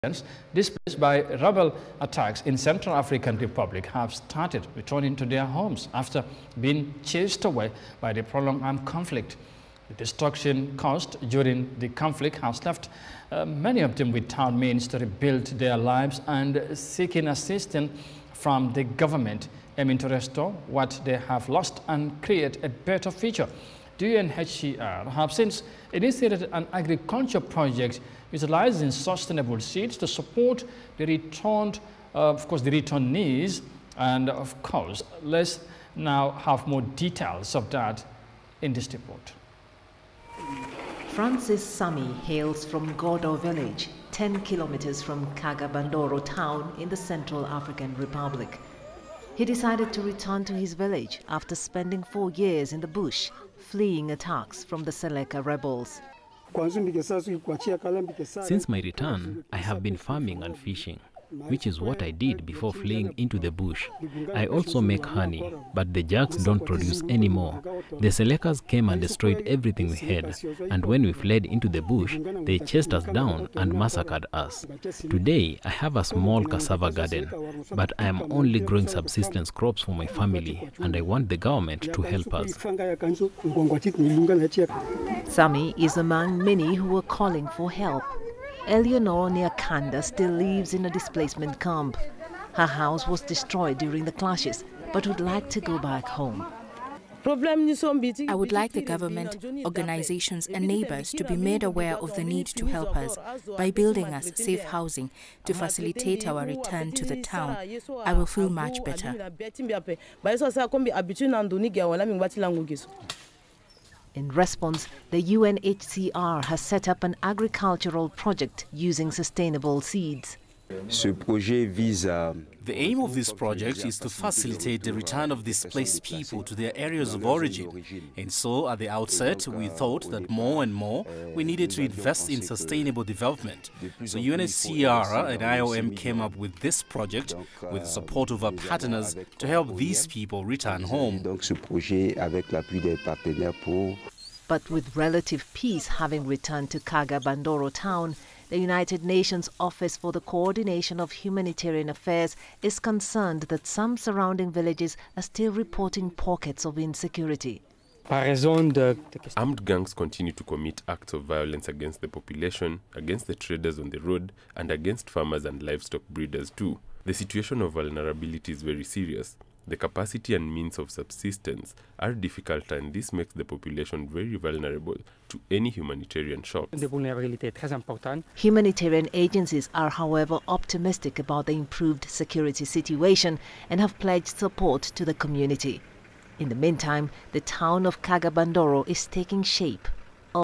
displaced by rebel attacks in Central African Republic have started returning to their homes after being chased away by the prolonged armed conflict. The destruction caused during the conflict has left many of them without means to rebuild their lives and seeking assistance from the government, aiming to restore what they have lost and create a better future. The UNHCR have since initiated an agriculture project utilizing sustainable seeds to support the returned, the returnees. And of course, let's now have more details of that in this report. Francis Sami hails from Godo village, 10 kilometers from Kagabandoro town in the Central African Republic. He decided to return to his village after spending 4 years in the bush, fleeing attacks from the Seleka rebels. Since my return, I have been farming and fishing, which is what I did before fleeing into the bush. I also make honey, but the jacks don't produce anymore. The Selekas came and destroyed everything we had, and when we fled into the bush, they chased us down and massacred us. Today, I have a small cassava garden, but I am only growing subsistence crops for my family, and I want the government to help us. Sami is among many who are calling for help. Eleanor Nyakanda still lives in a displacement camp. Her house was destroyed during the clashes, but would like to go back home. I would like the government, organizations and neighbors to be made aware of the need to help us by building us safe housing to facilitate our return to the town. I will feel much better. In response, the UNHCR has set up an agricultural project using sustainable seeds. The aim of this project is to facilitate the return of displaced people to their areas of origin. And so, at the outset, we thought that more and more we needed to invest in sustainable development. So UNHCR and IOM came up with this project with the support of our partners to help these people return home. But with relative peace having returned to Kagabandoro town, the United Nations Office for the Coordination of Humanitarian Affairs is concerned that some surrounding villages are still reporting pockets of insecurity. Armed gangs continue to commit acts of violence against the population, against the traders on the road, and against farmers and livestock breeders too. The situation of vulnerability is very serious. The capacity and means of subsistence are difficult, and this makes the population very vulnerable to any humanitarian shocks. Humanitarian agencies are, however, optimistic about the improved security situation and have pledged support to the community. In the meantime, the town of Kagabandoro is taking shape.